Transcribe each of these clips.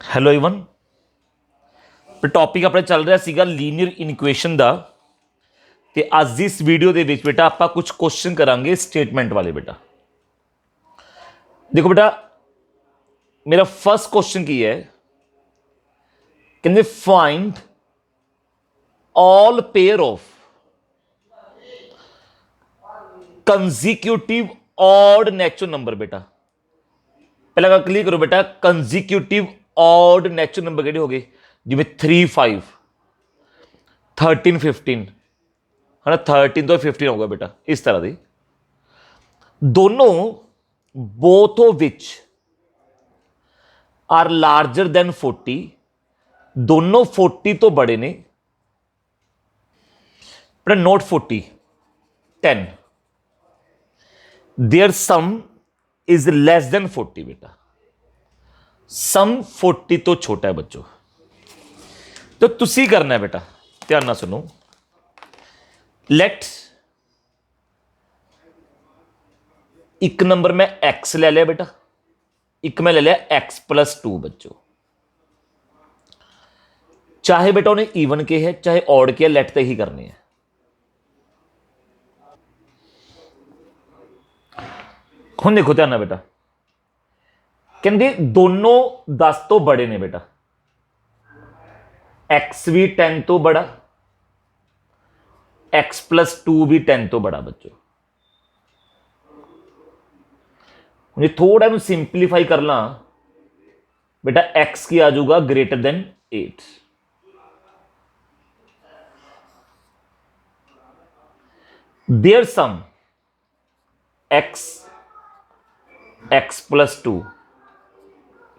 Hello even topic ਆਪਣਾ ਚੱਲ ਰਿਹਾ ਸੀਗਾ ਲੀਨੀਅਰ ਇਨਕੁਏਸ਼ਨ ਦਾ। ਤੇ ਅੱਜ ਦੀ ਇਸ ਵੀਡੀਓ ਦੇ ਵਿੱਚ ਬੇਟਾ ਆਪਾਂ ਕੁਝ ਕੁਐਸਚਨ ਕਰਾਂਗੇ ਸਟੇਟਮੈਂਟ ਵਾਲੇ। ਬੇਟਾ ਦੇਖੋ ਬੇਟਾ, ਮੇਰਾ ਫਰਸਟ ਕੁਐਸਚਨ ਕੀ ਹੈ, ਕਹਿੰਦੇ find all pair of consecutive odd natural number. बेटा पहला ਗੱਲ क्लियर करो बेटा, कंजिक्यूटिव ऑड नेचुरल नंबर ਕਿਹੜੇ ਹੋ ਗਏ, ਜਿਵੇਂ 3 5 13 15 है ना, 13 तो 15 होगा बेटा। इस तरह ਦੀ दोनों both of which are larger than 40, दोनों 40 तो बड़े ने। बेटा note 40 10, their sum is less than 40। बेटा सम 40 तो छोटा है बच्चों। तो तुसी करना है बेटा, ध्यान ना सुनो। लेट एक नंबर में एक्स ले लिया बेटा, एक में ले लिया एक्स प्लस 2 बच्चों। चाहे बेटा उन्हें इवन के है चाहे ऑड के है, लेट तो ही करनी है। हुण देखो ध्यान ना बेटा, कहते दोनों 10 तो बड़े ने बेटा, एक्स भी 10 तो बड़ा, एक्स प्लस 2 भी 10 तो बड़ा बच्चों। मुझे थोड़ा नु सिंपलीफाई करना बेटा, एक्स की आ जाऊगा greater than 8। Their sum x x plus 2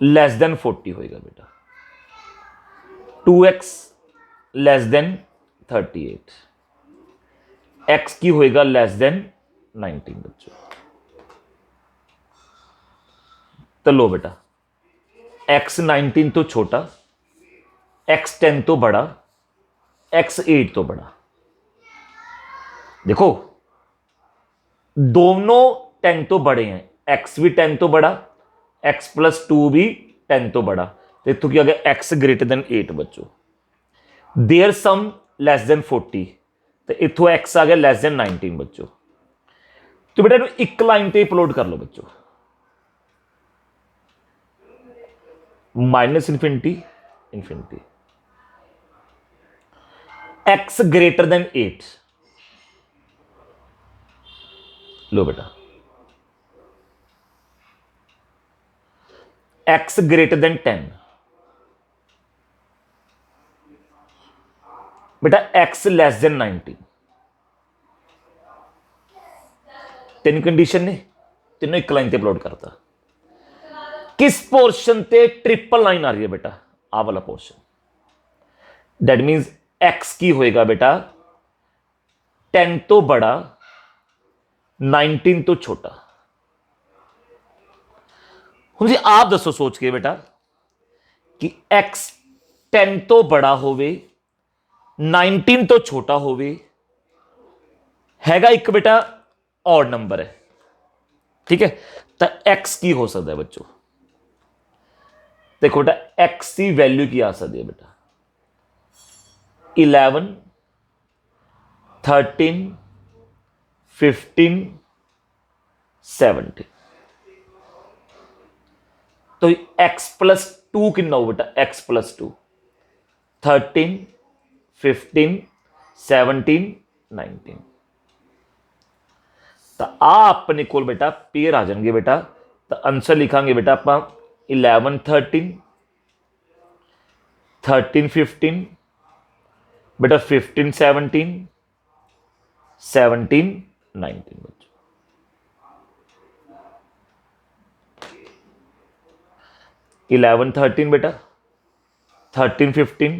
less than 40 होएगा बेटा, 2x लेस देन 38, x की होएगा लेस देन 19 बच्चों। तो लो बेटा, x 19 तो छोटा, x 10 तो बड़ा, x 8 तो बड़ा। देखो दोनों 10 तो बड़े हैं, x भी 10 तो बड़ा, x प्लस 2 भी 10 तो बड़ा। तो इतों की आ गया x ग्रेटर देन 8 बच्चों। देयर सम लेस देन 40, तो इतों x आ गया लेस देन 19 बच्चों। तो बेटा एक लाइन पे प्लॉट कर लो बच्चों, minus infinity infinity, x greater than 8। लो बेटा x ग्रेटर देन 10, बेटा x लेस देन 19। तीन कंडीशन ने, तीनों एक लाइन पे प्लॉट करता। किस पोर्शन ते ट्रिपल लाइन आ रही है बेटा, आ वाला पोर्शन। दैट मींस x की होएगा बेटा 10 तो बड़ा 19 तो छोटा। हुण जी आप दसो सोच के बेटा कि x 10 तो बड़ा होवे 19 तो छोटा होवे, हैगा एक बेटा ऑड नंबर है, ठीक है। तो x की हो सकता है बच्चों, देखो बेटा x की वैल्यू की आ सकती है बेटा 11 13 15 17। तो x प्लस 2 कितना हो बेटा, x प्लस 2 13 15 17 19। तो अपने को बेटा पेयर आ जाएंगे बेटा। तो आंसर लिखांगे बेटा आप 11 13 13 15 बेटा 15 17 17 19 बच्चों। 11 13 बेटा 13 15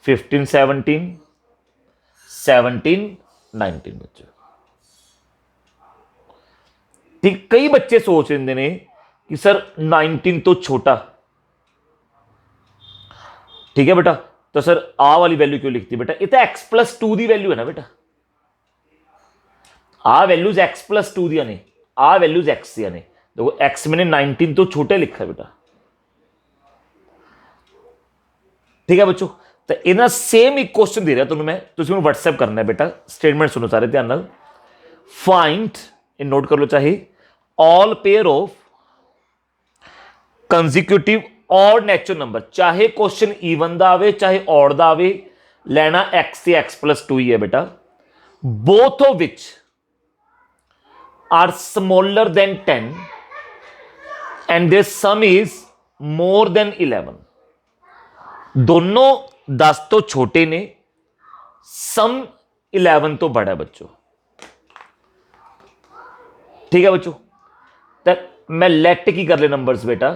15 17 17 19 बच्चों। ठीक, कई बच्चे सोच रहे ने कि सर 19 तो छोटा, ठीक है बेटा। तो सर आ वाली वैल्यू क्यों लिखती बेटा, ये तो एक्स प्लस 2 की वैल्यू है ना बेटा। आ वैल्यूज एक्स प्लस 2 दिया ने, आ वैल्यूज एक्स दिया ने। देखो एक्स मैंने 19 तो छोटे लिखा है बेटा, ठीक है बच्चों, तो इन्हें सेम एक क्वेश्चन दे रहा तुम्हें मैं, तुम व्हाट्सएप करना है बेटा। स्टेटमेंट सुनो सारे ध्यान नाल। फाइंड, इन नोट कर लो चाहे, all pair of consecutive odd natural number, चाहे क्वेश्चन ईवन दा आवे चाहे ऑड दा आवे, लेना एक्स से x+2 ही है बेटा। Both of which are smaller than 10 and their sum is more than 11। दोनों 10 तो छोटे ने, सम 11 तो बड़ा है बच्चों। ठीक है बच्चों, तो मैं लेट की कर ले नंबर्स बेटा,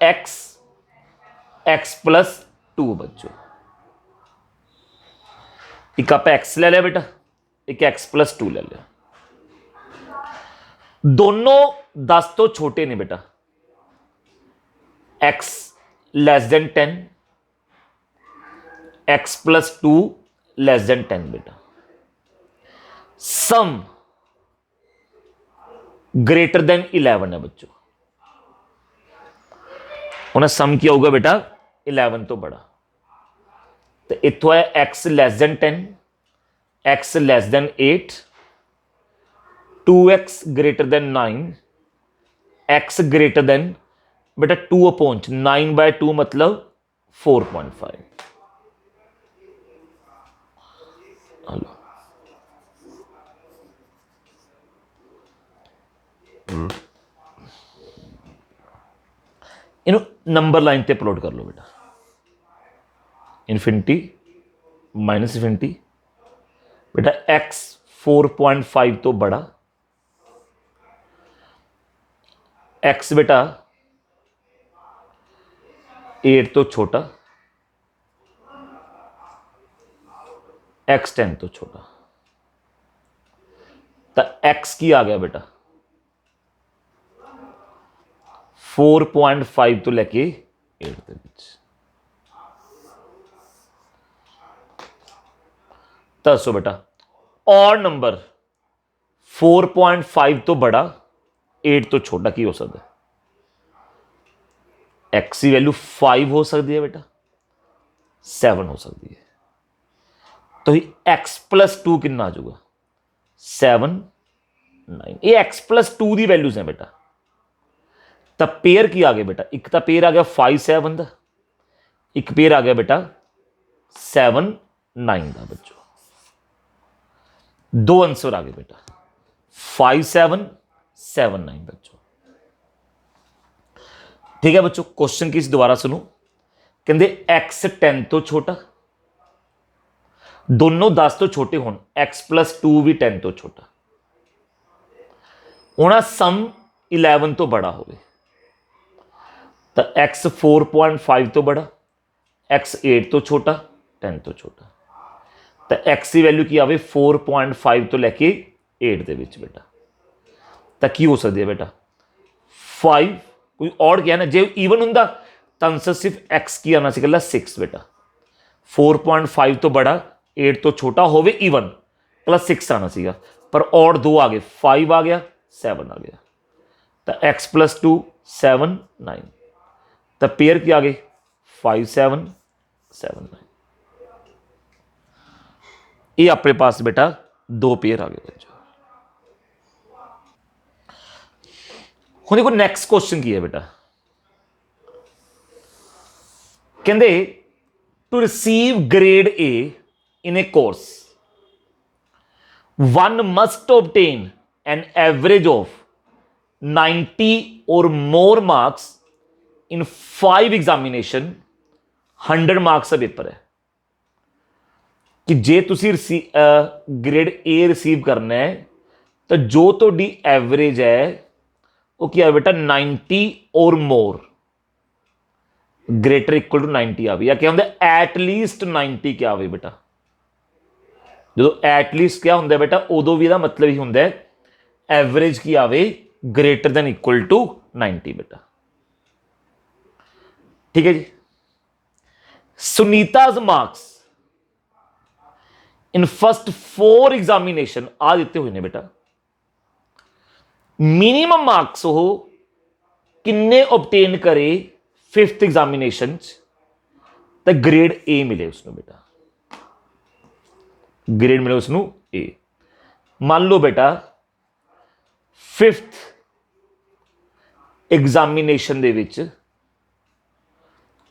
x+2 बच्चों। एक आप x ले लिया बेटा, एक x+2 ले लिया। दोनों 10 तो छोटे ने बेटा, x <10, x+2 <10 बेटा। सम ग्रेटर देन 11 है बच्चों। उन्हें सम किया होगा बेटा 11 तो बड़ा, तो इतो है x <10, x <8, 2x > 9, x <, बेटा 2/9/2 मतलब 4.5। हेलो, इन नंबर लाइन पे प्लॉट कर लो बेटा, इन्फिनिटी माइनस इन्फिनिटी। बेटा x 4.5 तो बड़ा, x बेटा 8 तो छोटा, x 10 तो छोटा। तो x की आ गया बेटा 4.5 तो लेके 8 के बीच। दसो बेटा और नंबर 4.5 तो बड़ा 8 तो छोटा की हो सकता है? x की वैल्यू 5 हो सकती है बेटा, 7 हो सकती है। तो x+2 कितना आ जाऊगा? 7, 9। ये x+2 की वैल्यूज हैं बेटा। तब पेयर की आ गया बेटा, एक तो पेयर आ गया 5, 7 का, एक पेयर आ गया बेटा 7, 9 का बच्चों। दो आंसर आ गए बेटा, 5, 7, 7, 9 बच्चों। ठीक है बच्चों, क्वेश्चन की दोबारा सुनो। कहते x 10 तो छोटा, दोनों 10 तो छोटे होन, x+2 भी 10 तो छोटा होना, सम 11 तो बड़ा हो गए। तो x 4.5 तो बड़ा, x 8 तो छोटा, 10 तो छोटा। तो x की वैल्यू की आवे 4.5 तो लेके 8 दे विच बेटा। तो की हो सकती है बेटा 5, कोई और क्या ना, जे ईवन होंदा तो आंसर सिर्फ x की आना चाहिए 6 बेटा। 4.5 तो बड़ा 8 तो छोटा होवे ईवन +6 आना चाहिए, पर और दो आ गए, 5 आ गया 7 आ गया। तो x+2 7, 9। तो पेयर की आ गई 5, 7, 7, 9। ये अपने पास बेटा दो पेयर आ गए बच्चों। हुण देखो नेक्स्ट क्वेश्चन की है बेटा, कहते to receive grade A in a course one must obtain an average of 90 or more marks in 5 examination. 100 marks का पेपर है कि जे तुसी ग्रेड ए रिसीव करना है तो जो थोड़ी एवरेज है वो क्या है बेटा 90 or more, greater equal to 90 आवे, या क्या होंगे एटलीस्ट 90 क्या आवे बेटा। जो एटलीस्ट क्या होंगे बेटा उदों भी मतलब ही होंगे एवरेज की आवे ग्रेटर देन इक्वल टू 90 बेटा। ठीक है जी। Sunita's marks in first 4 examination आ देते हुए ने बेटा, मिनिमम मार्क्स हो किन्ने ऑब्टेन करे 5th एग्जामिनेशन तो ग्रेड ए मिले उसनों बेटा, ग्रेड मिले उसनों ए। मान लो बेटा 5th एग्जामिनेशन दे विच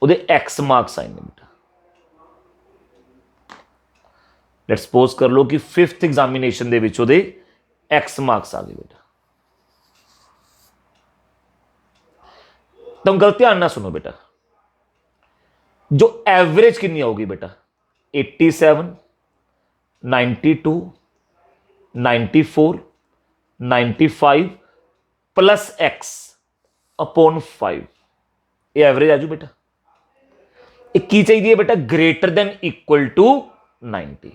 ਉਹਦੇ x मार्क्स आए ने बेटा। लेट्स सपोज कर लो कि 5th एग्जामिनेशन दे विच ਉਹਦੇ x मार्क्स आ गए बेटा। तुम गल ध्यान ना सुनो बेटा, जो एवरेज कितनी आऊगी बेटा 87, 92, 94, 95 प्लस x अपॉन 5, ये एवरेज आजू बेटा। एक की चाहिए बेटा ग्रेटर देन इक्वल टू 90।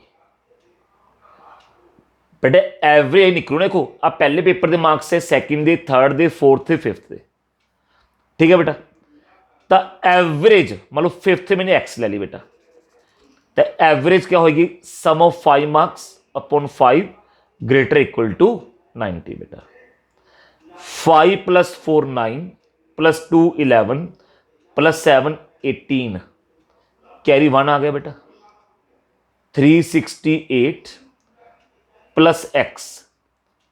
बेटा एवरेज निकलू देखो आप पहले पेपर के मार्क्स है, सैकेंड दे, थर्ड दे, फोर्थ दे, फिफ्थ दे, ठीक है बेटा। तो एवरेज मान लो 5th मैंने एक्स ले ली बेटा, तो एवरेज क्या होगी sum of 5 marks upon 5 greater equal to 90 बेटा। 5 + 4 9 + 2 11 + 7 18, कैरी 1 आ गया बेटा। 368 प्लस एक्स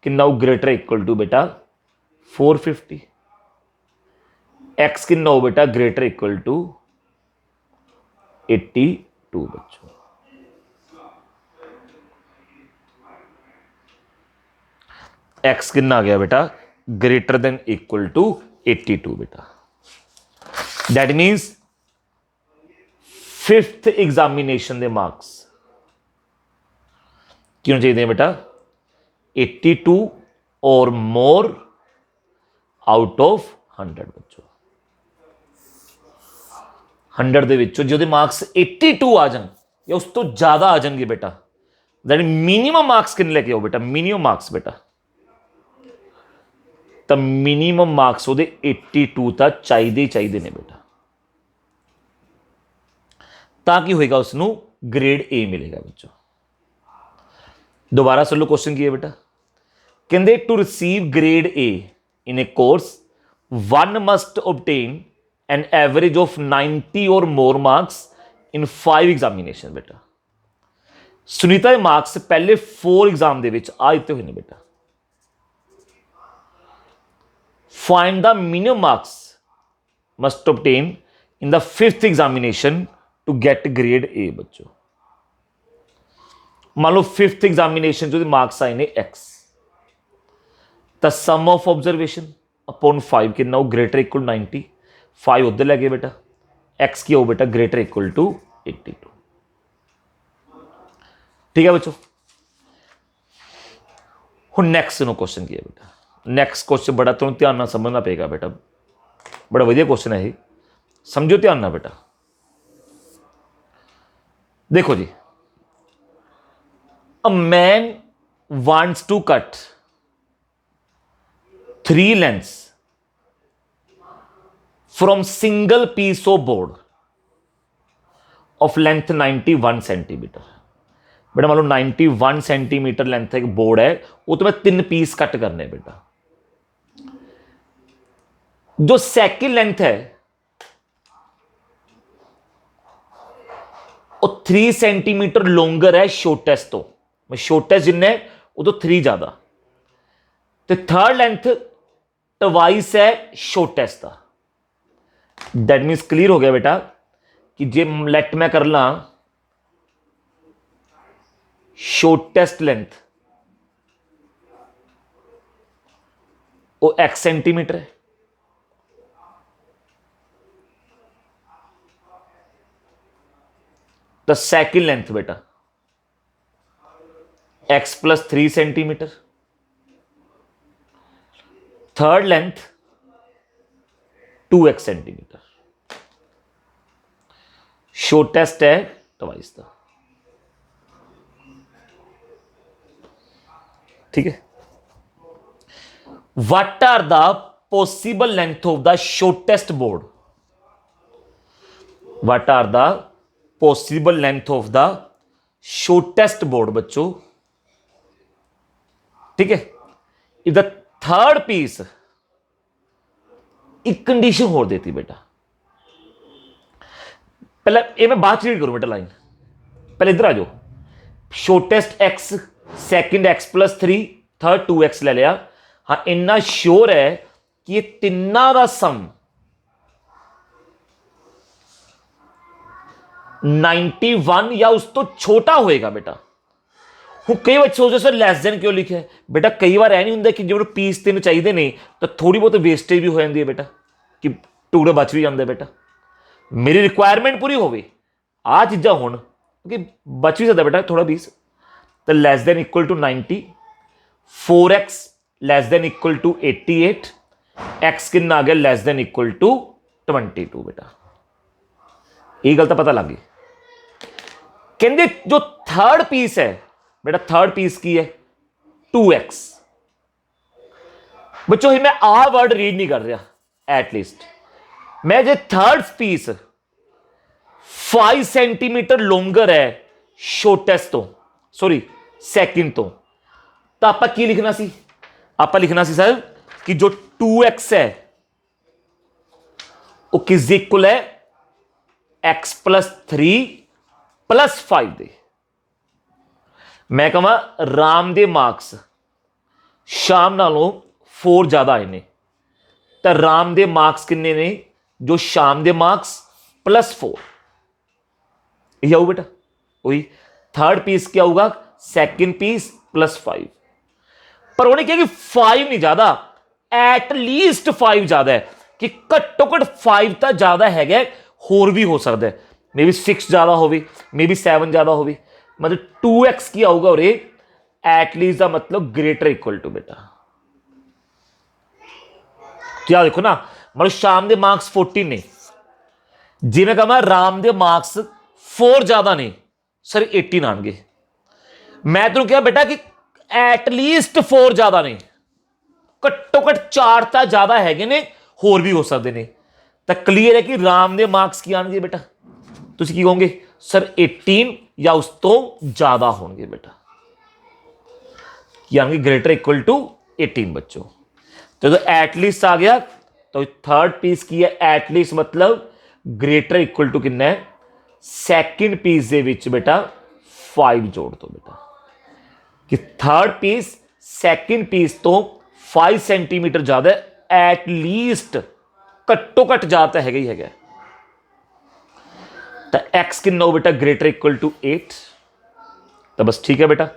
कितना हो ग्रेटर इक्वल टू बेटा 450। एक्स कितना हो बेटा ग्रेटर इक्वल टू 82 बच्चों। एक्स कितना आ गया बेटा ग्रेटर देन इक्वल टू 82 बेटा। That means 5th examination they marks क्यों चाहिए बेटा 82 और मोर आउट ऑफ 100 बच्चों। 100 दे विचों जो मार्क्स 82 आ जान या उस तो ज्यादा आ जाएंगे बेटा, दैट मिनिमम मार्क्स कितने लेके आओ बेटा, मिनिमम मार्क्स बेटा, तो मिनिमम मार्क्स ਉਹਦੇ 82 तक चाहिए ने बेटा, ताकि होएगा उसनों ग्रेड ए मिलेगा बच्चों। दोबारा सुन लो क्वेश्चन की है बेटा, कहते to receive grade A in a course one must obtain an average of 90 or more marks in 5 examination बेटा। सुनीता के मार्क्स पहले 4 एग्जाम दे विच आ दिते हुए ने बेटा। Find the minimum marks must obtain in the 5th examination to get grade A बच्चों। मान लो 5th एग्जामिनेशन जो मार्क्स आए ने x, the sum of observation upon 5 कितना हो ग्रेटर इक्वल 90, 5 उधर लगे बेटा, एक्स की हो बेटा ग्रेटर इक्वल टू 82। ठीक है बच्चों। हूँ नैक्सट नो क्वेश्चन किया बेटा, नैक्सट क्वेश्चन बड़ा तुम ध्यान ना समझना पेगा बेटा, बड़ा वधिया क्वेश्चन है, समझो ध्यान ना बेटा। देखो जी, a man wants to cut 3 lengths from single piece of board of length 91 centimetre. बेटा मान लो 91 सेंटीमीटर लेंथ एक बोर्ड है, वो तो मैं 3 पीस कट करने बेटा। जो सेकंड लेंथ है वो 3 सेंटीमीटर लॉन्गर है शॉर्टेस्ट तो, शॉर्टेस्ट जिन्ने वो तो 3 ज्यादा, तो थर्ड लेंथ ट्वाइस है शॉर्टेस्ट का। दैट मीन्स क्लियर हो गया बेटा कि जे लेट मैं कर ला शॉर्टेस्ट लेंथ वो x सेंटीमीटर है, तो सेकंड लेंथ बेटा x + 3 centimetre, third length 2x centimetre, shortest है ट्वाइस का। ठीक है। What are the possible length of the shortest board, what are the possible length of the shortest board बच्चों। ठीक है। इफ द थर्ड पीस, एक condition और देती बेटा, पहले ये मैं बाद रीड करूं बेटा लाइन, पहले इधर आ जाओ। Shortest x, second x plus 3, third 2x ले लिया। हाँ इन्ना श्योर है कि ये तिना का सम 91 या उस तो छोटा होएगा बेटा। हूँ कई बच्चे सोचो सर लैस देन क्यों लिखे बेटा, कई बार ऐ नहीं होंगे कि जो पीस 3 चाहिए नहीं तो थोड़ी बहुत वेस्टेज भी हो जाती है बेटा, कि टुकड़े बच भी जाते बेटा। मेरी रिक्वायरमेंट पूरी हो आ चीज़ा हो कि बच भी सकता बेटा थोड़ा पीस। तो less than equal to 90, 4x less than equal to 88, x कितना आ गया लैस देन इक्वल टू 22 बेटा। ये गल तो पता लग गई। कहते जो थर्ड पीस है बेटा, थर्ड पीस की है 2x। बच्चों मैं आ वर्ड रीड नहीं कर रहा, एटलीस्ट मैं जो थर्ड पीस 5 सेंटीमीटर लोंगर है शॉर्टेस्ट तो, सॉरी सेकंड तो आप की लिखना सी, आप लिखना सी सर कि जो 2x है वो किस इक्वल है x प्लस 3 प्लस 5 दे। मैं कहा राम दे मार्क्स शाम नालों 4 ज्यादा आए ने, तो राम दे मार्क्स किन्ने ने, जो शाम दे मार्क्स प्लस 4। यही आऊ बेटा, वही थर्ड पीस क्या होगा सेकंड पीस प्लस 5। पर उन्हें क्या कि 5 नहीं ज्यादा, एटलीस्ट 5 ज्यादा है, कि घट्टो घट 5 तो ज्यादा है, होर भी हो सकता है, मे बी 6 ज्यादा हो, मे बी 7 ज्यादा हो, मतलब 2x की आऊगा और एटलीस्ट का मतलब ग्रेटर इक्वल टू बेटा। क्या देखो ना, मतलब शाम दे मार्क्स 14 ने, जिमें कहा राम दे मार्क्स 4 ज्यादा ने सर 18 आएंगे। मैं तो क्या बेटा कि एटलीस्ट 4 ज्यादा ने, घट्टो घट 4 तो ज्यादा है, होर भी हो सकते हैं। तो क्लीयर है कि राम दे मार्क्स की आएंगे बेटा, तुम की कहोगे सर 18 या उस तो ज्यादा होंगे बेटा, यानी ग्रेटर इक्वल टू 18 बच्चों। तो एटलीस्ट आ गया, तो थर्ड पीस की है एटलीस्ट मतलब ग्रेटर इक्वल टू कितना है, सेकंड पीस दे विच बेटा 5 जोड़ दो बेटा, कि थर्ड पीस सेकंड पीस तो 5 सेंटीमीटर ज्यादा एटलीस्ट, घट्टो घट ज्यादा है ही है। तो x कितना हो बेटा ग्रेटर इक्वल टू 8। तो बस ठीक है बेटा,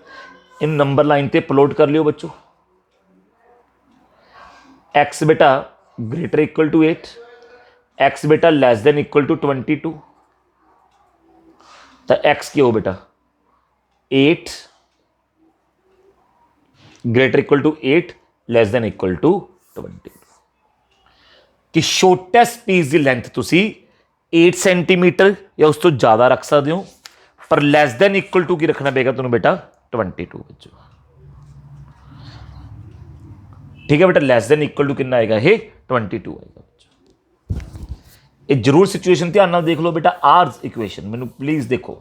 इन नंबर लाइन पे प्लॉट कर लियो बच्चों। x बेटा ग्रेटर इक्वल टू 8, x बेटा लेस देन इक्वल टू 22। तो x क्या हो बेटा 8 greater equal to 8 less than equal to 22, कि शॉर्टेस्ट पीस की लेंथ तुसी 8 सेंटीमीटर या उस तो ज्यादा रख सकते हो, पर लेस देन इक्वल टू की रखना पेगा तुम्हें बेटा 22 बच्चों। ठीक है बेटा, लेस देन इक्वल टू कितना आएगा ये 22 आएगा बच्चों। ये जरूर सिचुएशन ध्यान नाल देख लो बेटा, आर इक्वेशन मैनू प्लीज देखो।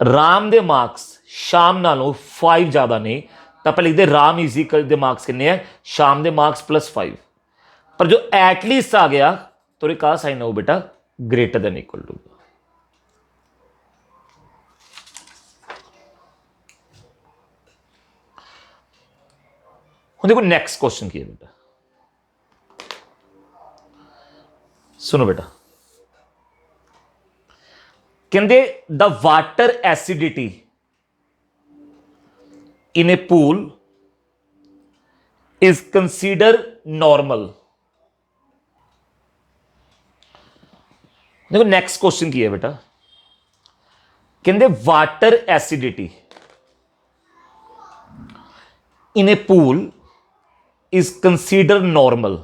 राम दे मार्क्स शाम नालों 5 ज्यादा ने, तो पहले लिखते राम इजी दे मार्क्स कितने हैं, शाम दे मार्क्स प्लस 5। पर जो एटलीस्ट आ गया तो कहा साइन हो बेटा ग्रेटर देन इक्वल टू। देखो नेक्स्ट क्वेश्चन की है बेटा, सुनो बेटा, कहते the water acidity in A pool is consider normal. देखो नेक्स्ट क्वेश्चन की है बेटा, कहते water acidity in A pool is considered normal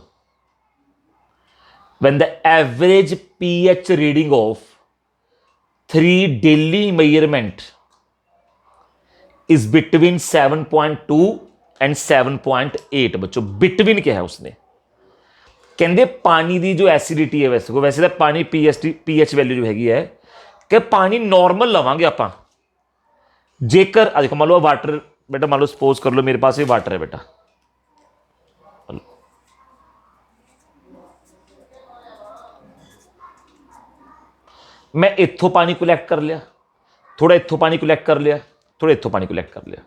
when the average pH reading of 3 daily measurement is between 7.2 and 7.8। बच्चों बिटवीन क्या है उसने, कहते पानी की जो एसिडिटी है, वैसे तो पानी पीएच वैल्यू जो हैगी है कि पानी नॉर्मल लवांगे आप जेकर, देखो मान लो वाटर बेटा, मान लो सपोज कर लो मेरे पास ये वाटर है बेटा, मैं इत्थों पानी कलैक्ट कर लिया, थोड़ा इत्थों पानी कलैक्ट कर लिया, थोड़ा इत्थों पानी कलैक्ट कर लिया।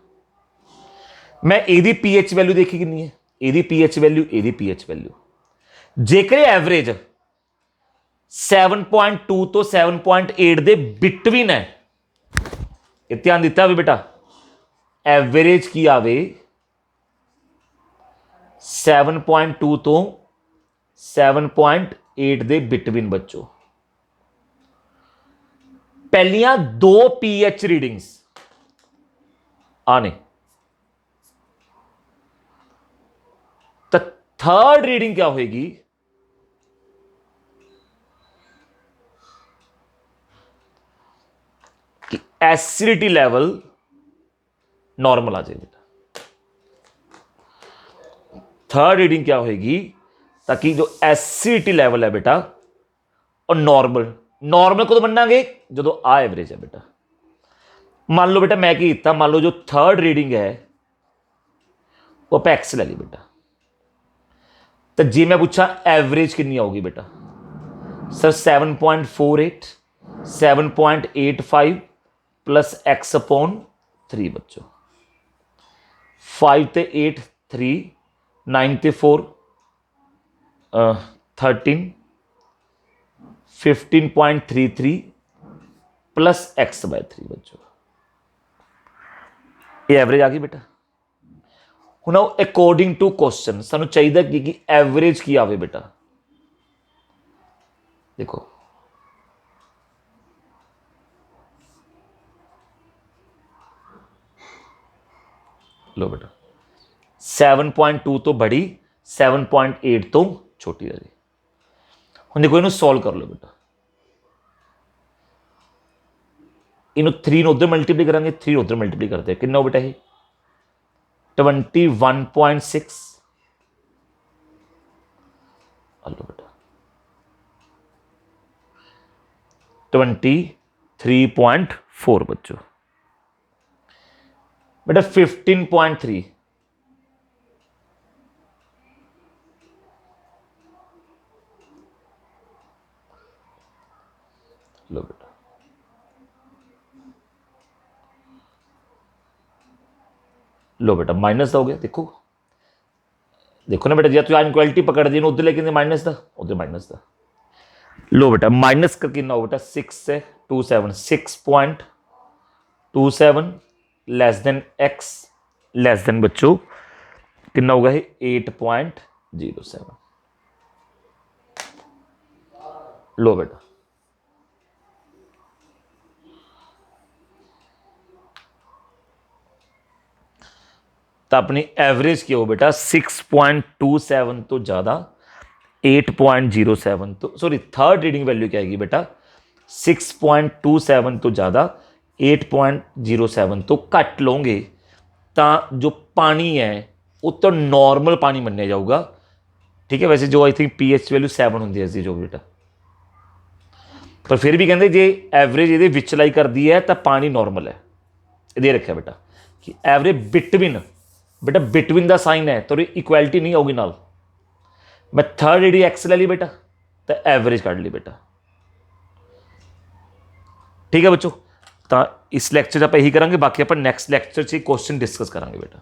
मैं ਇਹਦੀ pH वैल्यू देखी कितनी है, ਇਹਦੀ pH वैल्यू, ਇਹਦੀ pH वैल्यू। जेकर एवरेज 7.2 तो 7.8 ਦੇ ਬਿਟਵੀਨ ਹੈ, ਇਹ ਧਿਆਨ ਦਿੱਤਾ ਵੀ ਬੇਟਾ, एवरेज की आवे 7.2 तो 7.8 ਦੇ ਬਿਟਵੀਨ बच्चों। पहलियां दो pH रीडिंग्स आने, तो थर्ड रीडिंग क्या होगी, कि एसिडिटी लेवल नॉर्मल आ जाए बेटा। थर्ड रीडिंग क्या होगी, ताकि जो एसिडिटी लेवल है बेटा और नॉर्मल, नॉर्मल को तो मनांगे जो आ एवरेज है बेटा। मान लो बेटा मैं किया, मान लो जो थर्ड रीडिंग है वो आप एक्स ले ली बेटा, तो जी मैं पूछा एवरेज कितनी आऊगी बेटा, सर 7.48, 7.85 प्लस एक्स अपॉन 3 बच्चों। 5 ते 8 3, 9 ते 4 13, 15.33 प्लस एक्स बाय 3 बच्चों, ये एवरेज आ गई बेटा। हुण अकॉर्डिंग टू क्वेश्चन सानू चाहिए कि एवरेज की आवे बेटा। देखो लो बेटा 7.2 तो बड़ी, 7.8 तो छोटी रही। हुण देखो इनू सॉल्व कर लो बेटा, इनू 3 उधर मल्टीप्लाई करांगे, 3 उधर मल्टीप्लाई करते हैं, कितना हो बेटा ये 21.6, लो बेटा 23.4 बच्चों, बेटा 15.3, लो बेटा लो बेटा माइनस हो गया। देखो देखो ना बेटा, जी तू इनक्वालिटी पकड़ दी उधर, लेकिन माइनस था उधर माइनस था। लो बेटा माइनस का कितना हो बेटा 6 से 27, 6.27 less than x less than बच्चों कितना होगा 8.07। लो बेटा तो अपनी एवरेज क्या हो बेटा 6.27 तो ज़्यादा 8.07 तो, सॉरी थर्ड रीडिंग वैल्यू क्या आएगी बेटा 6.27 तो ज़्यादा 8.07 तो घट लोगे तो जो पानी है वो तो नॉर्मल पानी मन्या जाऊगा। ठीक है, वैसे जो आई थिंक pH वैल्यू 7 होंगी है जो बेटा, पर फिर भी कहते जे एवरेज ये विचलाई कर दी है तो पानी नॉर्मल है। ये रखा बेटा कि एवरेज बिटवीन, बेटा बिटवीन का साइन है तो इक्वैलिटी नहीं होगी नाल। मैं थर्ड रीडिंग एक्स ले ली बेटा तो एवरेज कढ़ ली बेटा। ठीक है बच्चों, तो इस लैक्चर आप यही करेंगे, बाकी आप नैक्सट लैक्चर से क्वेश्चन डिस्कस करेंगे बेटा।